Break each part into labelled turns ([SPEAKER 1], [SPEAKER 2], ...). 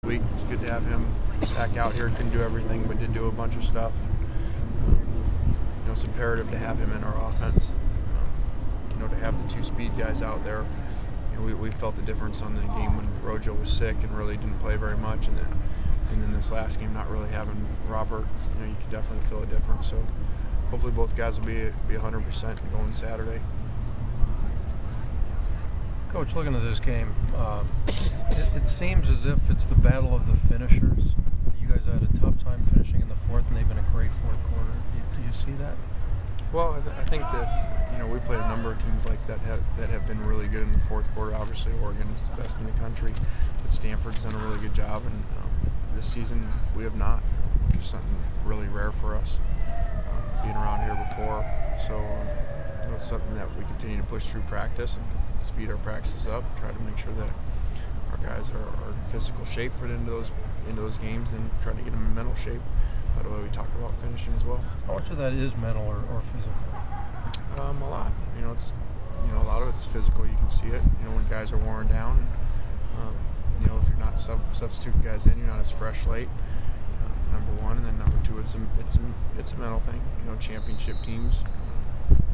[SPEAKER 1] week. It's good to have him back out here. Couldn't do everything, but did do a bunch of stuff. It's imperative to have him in our offense. To have the two speed guys out there. We felt the difference on the game when Rojo was sick and really didn't play very much, and then this last game not really having Robert. You could definitely feel a difference. So hopefully both guys will be 100% going Saturday.
[SPEAKER 2] Coach, looking at this game, it seems as if it's the battle of the finishers. You guys had a tough time finishing in the fourth, and they've been a great fourth quarter. Do you see that?
[SPEAKER 1] Well, I think that we played a number of teams like that have been really good in the fourth quarter. Obviously, Oregon is the best in the country, but Stanford's done a really good job, and this season we have not, which is something really rare for us, being around here before. So it's something that we continue to push through practice and speed our practices up, try to make sure that our guys are in physical shape for into those games, and try to get them in mental shape. By the way, we talk about finishing as well.
[SPEAKER 2] How much of that is mental or physical?
[SPEAKER 1] A lot. It's a lot of it's physical. You can see it. When guys are worn down. If you're not substituting guys in, you're not as fresh late. Number one, and then number two, it's a mental thing. Championship teams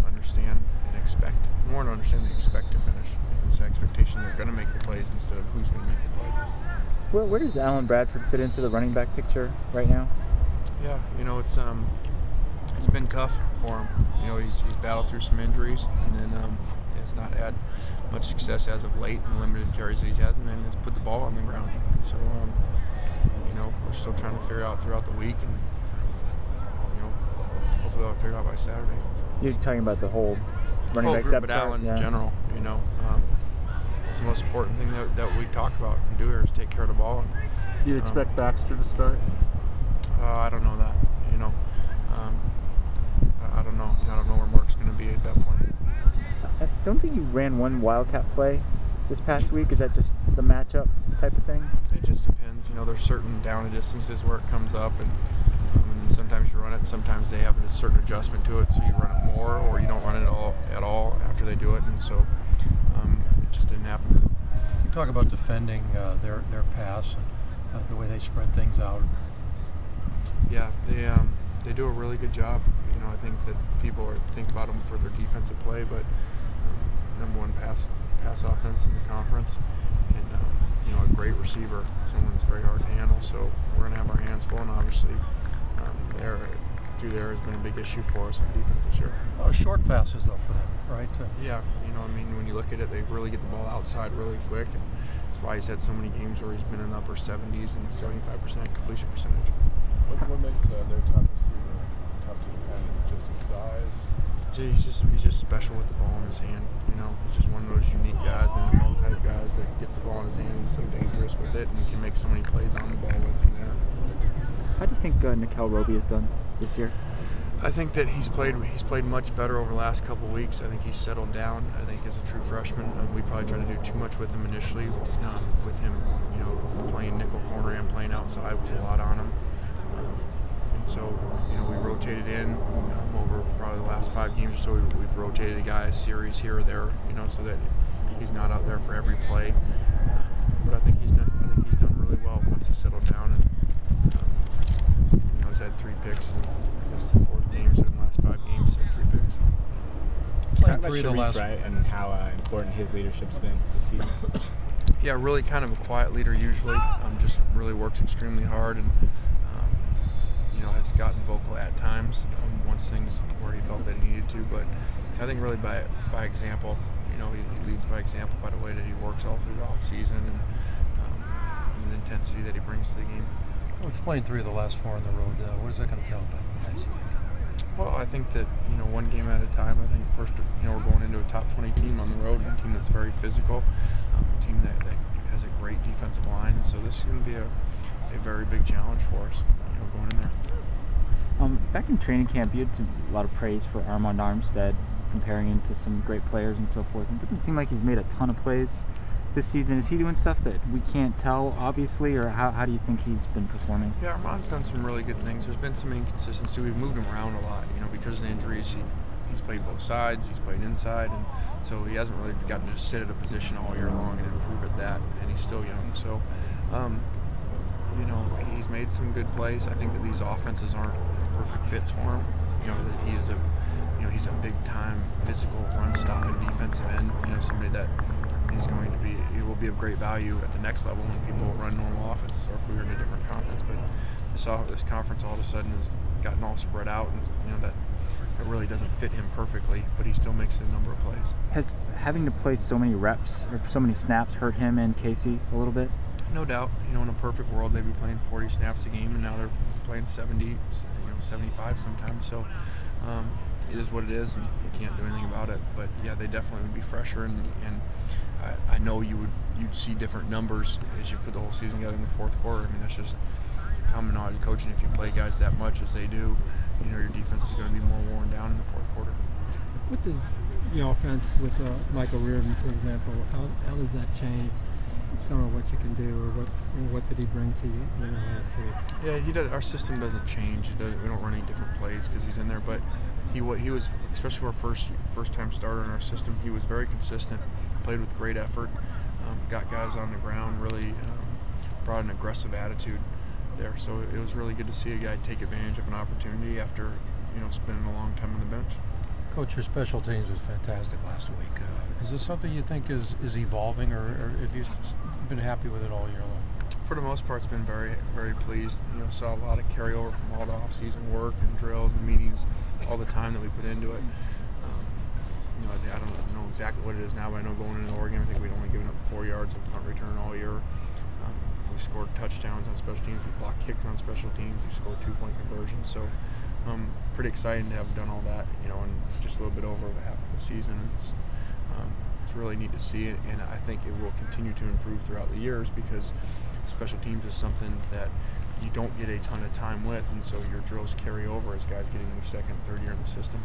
[SPEAKER 1] understand and expect. More than understand, they expect to finish. It's the expectation they're going to make the plays instead of who's going to make the plays.
[SPEAKER 3] Where does Alan Bradford fit into the running back picture right now?
[SPEAKER 1] Yeah, it's been tough for him. He's battled through some injuries, and then has not had much success as of late in the limited carries that he has, and then has put the ball on the ground. So, we're still trying to figure out throughout the week, and hopefully I'll figure it out by Saturday.
[SPEAKER 3] You're talking about the whole running back
[SPEAKER 1] group,
[SPEAKER 3] depth
[SPEAKER 1] but
[SPEAKER 3] chart?
[SPEAKER 1] Alan in general. It's the most important thing that we talk about and do here is take care of the ball.
[SPEAKER 4] Do you expect Baxter to start?
[SPEAKER 1] I don't know that. I don't know. I don't know where Mark's going to be at that point.
[SPEAKER 3] I don't think you ran one Wildcat play this past week. Is that just the matchup type of thing?
[SPEAKER 1] It just depends. There's certain down and distances where it comes up, and sometimes you run it, and sometimes they have a certain adjustment to it, so you run it more, or you don't run it at all after they do it, and so it just didn't happen.
[SPEAKER 2] You talk about defending their pass and the way they spread things out.
[SPEAKER 1] Yeah, they do a really good job. I think that people think about them for their defensive play, but number one pass offense in the conference, and a great receiver, someone that's very hard to handle. So we're going to have our hands full, and obviously there has been a big issue for us on defense this year.
[SPEAKER 2] A lot of short passes though for them, right?
[SPEAKER 1] Yeah, when you look at it, they really get the ball outside really quick, and that's why he's had so many games where he's been in the upper 70s and 75% completion percentage.
[SPEAKER 4] What makes their top receiver tough to defend? Is it just his size?
[SPEAKER 1] He's just special with the ball in his hand. He's just one of those unique guys, NFL type guys that gets the ball in his hand. He's so dangerous with it, and he can make so many plays on the ball with him there.
[SPEAKER 3] How do you think Nikel Roby has done this year?
[SPEAKER 1] I think that he's played much better over the last couple of weeks. I think he's settled down. I think as a true freshman, we probably tried to do too much with him initially. With him, playing nickel corner and playing outside was a lot on him. And so, we rotated in over probably the last 5 games or so. We've rotated a guy a series here or there, so that he's not out there for every play. But I think he's done really well once he settled down, and he's had 3 picks in I guess the 4th game. So in the last 5 games, he's had 3 picks.
[SPEAKER 5] Talk about Sharice Wright and how important his leadership's been this season.
[SPEAKER 1] Yeah, really kind of a quiet leader usually. Just really works extremely hard, and has gotten vocal at times once things where he felt that he needed to. But I think really by example. He leads by example by the way that he works all through the off season, and the intensity that he brings to the game.
[SPEAKER 2] Coach, playing 3 of the last 4 on the road. What is that going to tell about you guys, you think?
[SPEAKER 1] Well, I think that one game at a time. I think first we're going into a top 20 team on the road, a team that's very physical, a team that has a great defensive line, and so this is going to be a very big challenge for us. Going in there.
[SPEAKER 3] Back in training camp, you had a lot of praise for Armand Armstead, comparing him to some great players and so forth. It doesn't seem like he's made a ton of plays this season. Is he doing stuff that we can't tell, obviously, or how do you think he's been performing?
[SPEAKER 1] Yeah, Armand's done some really good things. There's been some inconsistency. We've moved him around a lot, because of the injuries. He's played both sides. He's played inside, and so he hasn't really gotten to just sit at a position all year long and improve at that. And he's still young, so. he's made some good plays. I think that these offenses aren't perfect fits for him. You know, that he's a big time physical run stopping defensive end. You know, somebody that he will be of great value at the next level when people run normal offenses, or if we were in a different conference. But this conference all of a sudden has gotten all spread out, and you know that it really doesn't fit him perfectly, but he still makes a number of plays.
[SPEAKER 3] Has having to play so many reps or so many snaps hurt him and Casey a little bit?
[SPEAKER 1] No doubt. You know, in a perfect world, they'd be playing 40 snaps a game, and now they're playing 70, 75 sometimes. So it is what it is, and we can't do anything about it. But yeah, they definitely would be fresher, and I know you'd see different numbers as you put the whole season together in the fourth quarter. I mean, that's just common knowledge coaching. If you play guys that much as they do, you know your defense is going to be more worn down in the fourth quarter.
[SPEAKER 6] What does your offense with Michael Reardon, for example, how does that change some of what you can do, or what did he bring to you last week?
[SPEAKER 1] Yeah, he does. Our system doesn't change. We don't run any different plays because he's in there, but he was, especially for a first time starter in our system, he was very consistent, played with great effort, got guys on the ground, really brought an aggressive attitude there. So it was really good to see a guy take advantage of an opportunity after spending a long time on the bench.
[SPEAKER 2] Coach, your special teams was fantastic last week. Is this something you think is evolving, or have you been happy with it all year long?
[SPEAKER 1] For the most part, it's been very, very pleased. Saw a lot of carryover from all the off-season work and drills and meetings, all the time that we put into it. I don't know exactly what it is now, but I know going into Oregon, I think we'd only given up 4 yards of punt return all year. We scored touchdowns on special teams. We blocked kicks on special teams. We scored 2-point conversions. So pretty exciting to have done all that, in just a little bit over half of the season. It's really neat to see it, and I think it will continue to improve throughout the years because special teams is something that you don't get a ton of time with, and so your drills carry over as guys get in their second, third year in the system.